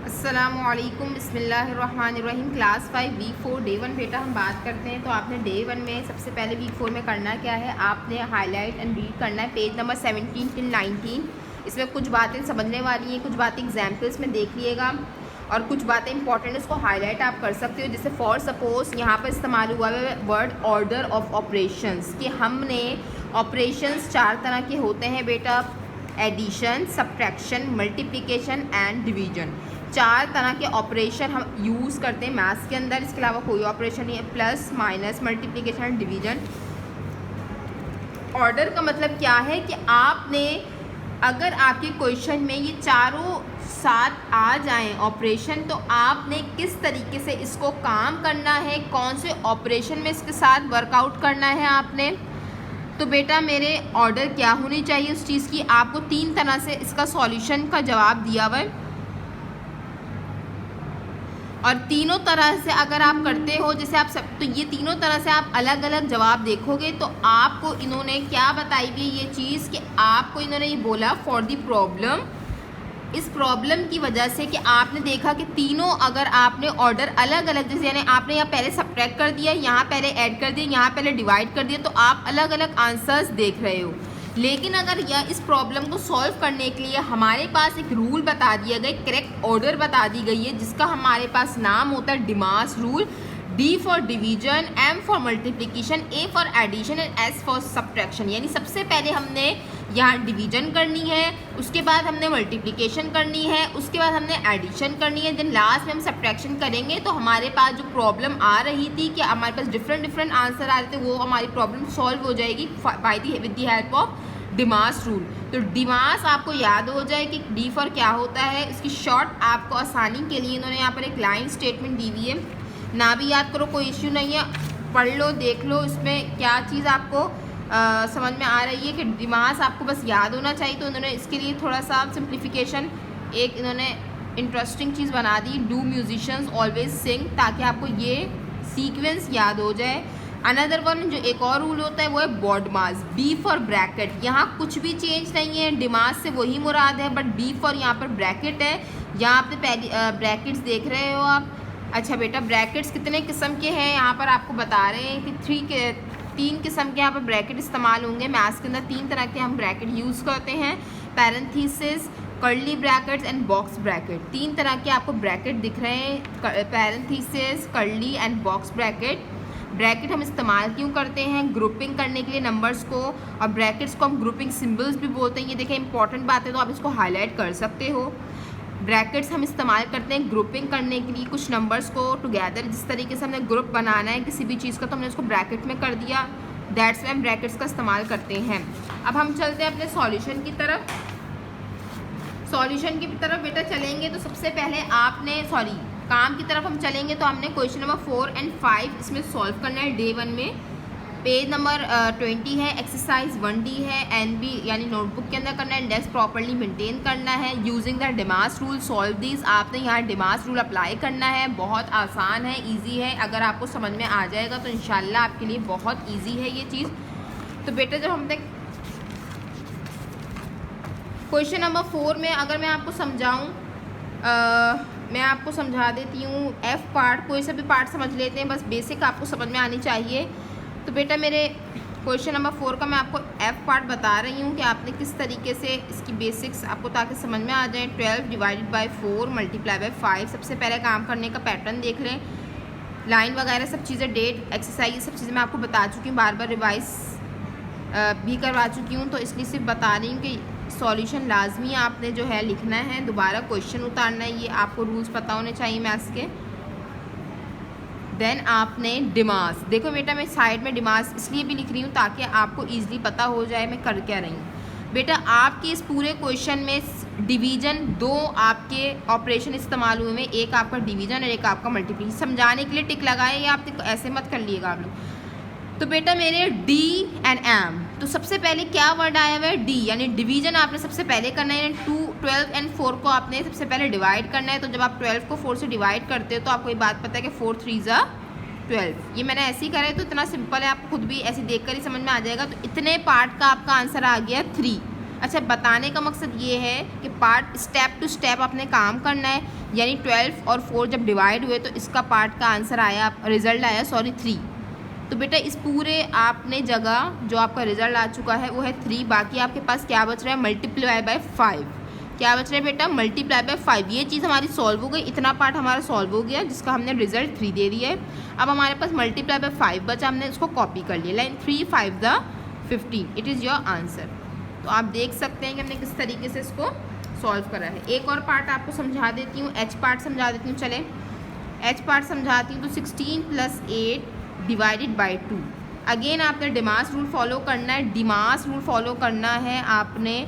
अस्सलामुअलैकुम बिस्मिल्लाहिर्रहमानिर्रहीम। Class 5 week 4 day 1 बेटा हम बात करते हैं। तो आपने डे 1 में सबसे पहले वीक 4 में करना क्या है, आपने हाईलाइट एंड रीड करना है पेज नंबर 17 till 19। इसमें कुछ बातें समझने वाली हैं, कुछ बातें एग्जाम्पल्स में देख लिएगा और कुछ बातें इंपॉर्टेंट उसको हाईलाइट आप कर सकते हो। जैसे फॉर सपोज यहाँ पर इस्तेमाल हुआ है वर्ड ऑर्डर ऑफ ऑपरेशंस, कि हमने ऑपरेशंस 4 तरह के होते हैं बेटा, addition, subtraction, multiplication and division. 4 तरह के ऑपरेशन हम यूज़ करते हैं मैथ्स के अंदर, इसके अलावा कोई ऑपरेशन नहीं है। Plus, minus, multiplication and division. Order का मतलब क्या है कि आपने अगर आपके क्वेश्चन में ये चारों साथ आ जाएं ऑपरेशन, तो आपने किस तरीके से इसको काम करना है, कौन से ऑपरेशन में इसके साथ वर्कआउट करना है आपने। तो बेटा मेरे ऑर्डर क्या होनी चाहिए उस चीज़ की, आपको 3 तरह से इसका सॉल्यूशन का जवाब दिया हुआ है और तीनों तरह से अगर आप करते हो, जैसे आप सब, तो ये तीनों तरह से आप अलग अलग जवाब देखोगे तो आपको इन्होंने क्या बताई हुई है ये चीज़, कि आपको इन्होंने ये बोला फॉर दी प्रॉब्लम, इस प्रॉब्लम की वजह से कि आपने देखा कि तीनों अगर आपने ऑर्डर अलग अलग, जैसे यानी आपने यहाँ पहले सब्ट्रैक्ट कर दिया, यहाँ पहले ऐड कर दिया, यहाँ पहले डिवाइड कर दिया, तो आप अलग अलग आंसर्स देख रहे हो। लेकिन अगर यह इस प्रॉब्लम को सॉल्व करने के लिए हमारे पास एक रूल बता दिया गया, करेक्ट ऑर्डर बता दी गई है, जिसका हमारे पास नाम होता है DMAS rule. D for division, M for multiplication, A for addition and S for subtraction. यानी सबसे पहले हमने यहाँ डिवीजन करनी है, उसके बाद हमने मल्टीप्लिकेशन करनी है, उसके बाद हमने एडिशन करनी है, देन लास्ट में हम सब्ट्रैक्शन करेंगे। तो हमारे पास जो प्रॉब्लम आ रही थी कि हमारे पास डिफरेंट आंसर आ रहे थे, वो हमारी प्रॉब्लम सॉल्व हो जाएगी with the help of DMAS rule. तो डिमास आपको याद हो जाए कि डी फॉर क्या होता है, इसकी शॉर्ट आपको आसानी के लिए इन्होंने यहाँ पर एक लाइन स्टेटमेंट दी हुई है, ना भी याद करो कोई इश्यू नहीं है, पढ़ लो देख लो इसमें क्या चीज़ आपको समझ में आ रही है कि डिमास आपको बस याद होना चाहिए। तो उन्होंने इसके लिए थोड़ा सा सिंप्लीफिकेशन एक इन्होंने इंटरेस्टिंग चीज़ बना दी, डू म्यूजिशियंस ऑलवेज सिंग, ताकि आपको ये सीक्वेंस याद हो जाए। अनदर वन जो एक और रूल होता है वो है बॉडमास, बी फॉर ब्रैकेट। यहाँ कुछ भी चेंज नहीं है, डिमास से वही मुराद है, बट बी फॉर यहाँ पर ब्रैकेट है। यहाँ आपने पहली ब्रैकेट्स देख रहे हो आप। अच्छा बेटा ब्रैकेट्स कितने किस्म के हैं यहाँ पर आपको बता रहे हैं कि 3 किस्म के यहाँ पर ब्रैकेट इस्तेमाल होंगे मैथ्स के अंदर। 3 तरह के हम ब्रैकेट यूज़ करते हैं, parenthesis, curly brackets and box bracket. 3 तरह के आपको ब्रैकेट दिख रहे हैं, parenthesis, curly and box bracket. Bracket हम इस्तेमाल क्यों करते हैं, ग्रुपिंग करने के लिए नंबर्स को, और ब्रैकेट्स को हम ग्रुपिंग सिंबल्स भी बोलते हैं। ये देखें इंपॉर्टेंट बात है, तो आप इसको हाईलाइट कर सकते हो। ब्रैकेट्स हम इस्तेमाल करते हैं ग्रुपिंग करने के लिए, कुछ नंबर्स को टुगेदर जिस तरीके से हमने ग्रुप बनाना है किसी भी चीज़ का, तो हमने उसको ब्रैकेट में कर दिया, दैट्स वाई हम ब्रैकेट्स का इस्तेमाल करते हैं। अब हम चलते हैं अपने सॉल्यूशन की तरफ। सॉल्यूशन की तरफ बेटा चलेंगे तो सबसे पहले आपने काम की तरफ हम चलेंगे, तो हमने क्वेश्चन नंबर 4 और 5 इसमें सॉल्व करना है डे 1 में। पेज नंबर 20 है, एक्सरसाइज 1D है, NB यानी नोटबुक के अंदर करना है, डेस्क प्रॉपर्ली मेंटेन करना है, using the DMAS rule solve this. आपने यहाँ डिमास रूल अप्लाई करना है, बहुत आसान है, इजी है, अगर आपको समझ में आ जाएगा तो इंशाल्लाह आपके लिए बहुत इजी है ये चीज़। तो बेटा जब हमने क्वेश्चन नंबर 4 में अगर मैं आपको समझाऊँ, मैं आपको समझा देती हूँ। F पार्ट, कोई सा भी पार्ट समझ लेते हैं, बस बेसिक आपको समझ में आनी चाहिए। तो बेटा मेरे क्वेश्चन नंबर 4 का मैं आपको F पार्ट बता रही हूँ कि आपने किस तरीके से इसकी बेसिक्स आपको ताकि समझ में आ जाए। 12 डिवाइडेड बाय 4 मल्टीप्लाई बाय 5। सबसे पहले काम करने का पैटर्न देख लें, लाइन वगैरह सब चीज़ें, डेट, एक्सरसाइज, सब चीज़ें मैं आपको बता चुकी हूँ, बार बार रिवाइज भी करवा चुकी हूँ। तो इसलिए सिर्फ बता रही हूँ कि सॉल्यूशन लाजमी आपने जो है लिखना है, दोबारा क्वेश्चन उतारना है, ये आपको रूल्स पता होने चाहिए मैथ्स के। देन आपने डिमास, देखो बेटा मैं साइड में डिमास इसलिए भी लिख रही हूँ ताकि आपको ईजिली पता हो जाए मैं कर क्या रही हूँ। बेटा आपके इस पूरे क्वेश्चन में डिवीजन 2 आपके ऑपरेशन इस्तेमाल हुए हैं, एक आपका डिवीजन और एक आपका मल्टीप्लिकेशन। समझाने के लिए टिक लगाए, या आप ऐसे मत कर लिएगा आप लोग। तो बेटा मेरे D एंड M, तो सबसे पहले क्या वर्ड आया हुआ है, D, यानी डिवीजन आपने सबसे पहले करना है। 12 एंड 4 को आपने सबसे पहले डिवाइड करना है। तो जब आप 12 को 4 से डिवाइड करते हो तो आपको ये बात पता है कि 4 3 ज़ा 12। ये मैंने ऐसे ही करा है, तो इतना सिंपल है, आपको खुद भी ऐसे देख कर ही समझ में आ जाएगा। तो इतने पार्ट का आपका आंसर आ गया 3। अच्छा, बताने का मकसद ये है कि पार्ट स्टेप टू स्टेप आपने काम करना है। यानी 12 और 4 जब डिवाइड हुए तो इसका पार्ट का आंसर आया, रिजल्ट आया 3। तो बेटा इस पूरे आपने जगह जो आपका रिजल्ट आ चुका है वो है 3। बाकी आपके पास क्या बच रहा है, मल्टीप्लाई बाय 5। क्या बच रहा है बेटा, मल्टीप्लाई बाय 5। ये चीज़ हमारी सॉल्व हो गई, इतना पार्ट हमारा सॉल्व हो गया जिसका हमने रिजल्ट 3 दे दिया है। अब हमारे पास मल्टीप्लाई बाय 5 बचा, हमने उसको कॉपी कर लिया। Line 3 5 the 15, it is your answer. तो आप देख सकते हैं कि हमने किस तरीके से इसको सॉल्व करा है। एक और पार्ट आपको समझा देती हूँ, एच पार्ट समझा देती हूँ। चले एच पार्ट समझाती हूँ। तो 16 + 8 डिवाइडेड बाई 2। अगेन आपने डिमास रूल फॉलो करना है, डिमास रूल फॉलो करना है आपने।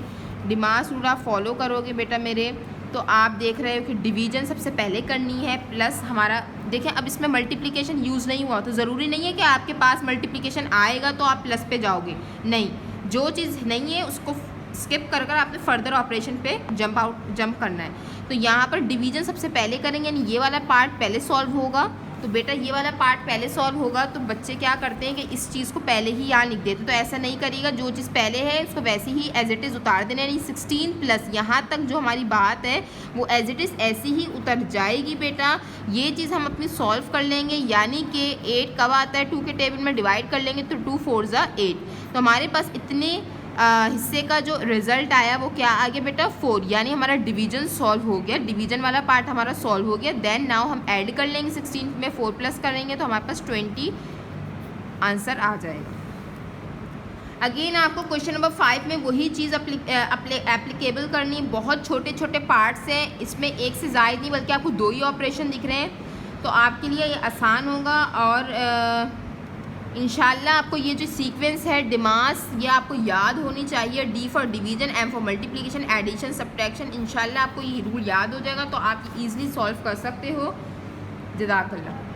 डिमास रूल आप फॉलो करोगे बेटा मेरे, तो आप देख रहे हो कि डिवीजन सबसे पहले करनी है, प्लस हमारा देखें अब इसमें मल्टीप्लिकेशन यूज़ नहीं हुआ, तो ज़रूरी नहीं है कि आपके पास मल्टीप्लिकेशन आएगा तो आप प्लस पे जाओगे, नहीं। जो चीज़ नहीं है उसको स्किप कर कर आपने फर्दर ऑपरेशन पे जंप करना है। तो यहाँ पर डिवीजन सबसे पहले करेंगे, यानी ये वाला पार्ट पहले सॉल्व होगा। तो बेटा ये वाला पार्ट पहले सॉल्व होगा, तो बच्चे क्या करते हैं कि इस चीज़ को पहले ही यहाँ लिख देते। तो ऐसा नहीं करिएगा, जो चीज़ पहले है उसको वैसे ही एज इट इज़ उतार देना। यानी 16 प्लस यहाँ तक जो हमारी बात है वो एज इट इज़ ऐसी ही उतर जाएगी बेटा। ये चीज़ हम अपनी सॉल्व कर लेंगे, यानी कि 8 कब आता है 2 के टेबल में, डिवाइड कर लेंगे तो 2 4 ज़ा 8। तो हमारे पास इतने हिस्से का जो रिजल्ट आया वो क्या आ गया बेटा, 4। यानी हमारा डिवीजन सॉल्व हो गया, डिवीजन वाला पार्ट हमारा सॉल्व हो गया। देन नाउ हम ऐड कर लेंगे, 16 में 4 प्लस करेंगे तो हमारे पास 20 आंसर आ जाएगा। अगेन आपको क्वेश्चन नंबर 5 में वही चीज़ एप्लीकेबल करनी। बहुत छोटे छोटे पार्ट्स हैं, इसमें एक से ज़ायद नहीं बल्कि आपको 2 ही ऑपरेशन दिख रहे हैं, तो आपके लिए ये आसान होगा। और इंशाल्लाह आपको ये जो सीक्वेंस है डिमास, ये आपको याद होनी चाहिए। D for division, M for multiplication, addition, subtraction. इंशाल्लाह आपको ये रूल याद हो जाएगा तो आप ईज़िली सॉल्व कर सकते हो। जज़ाकल्लाह।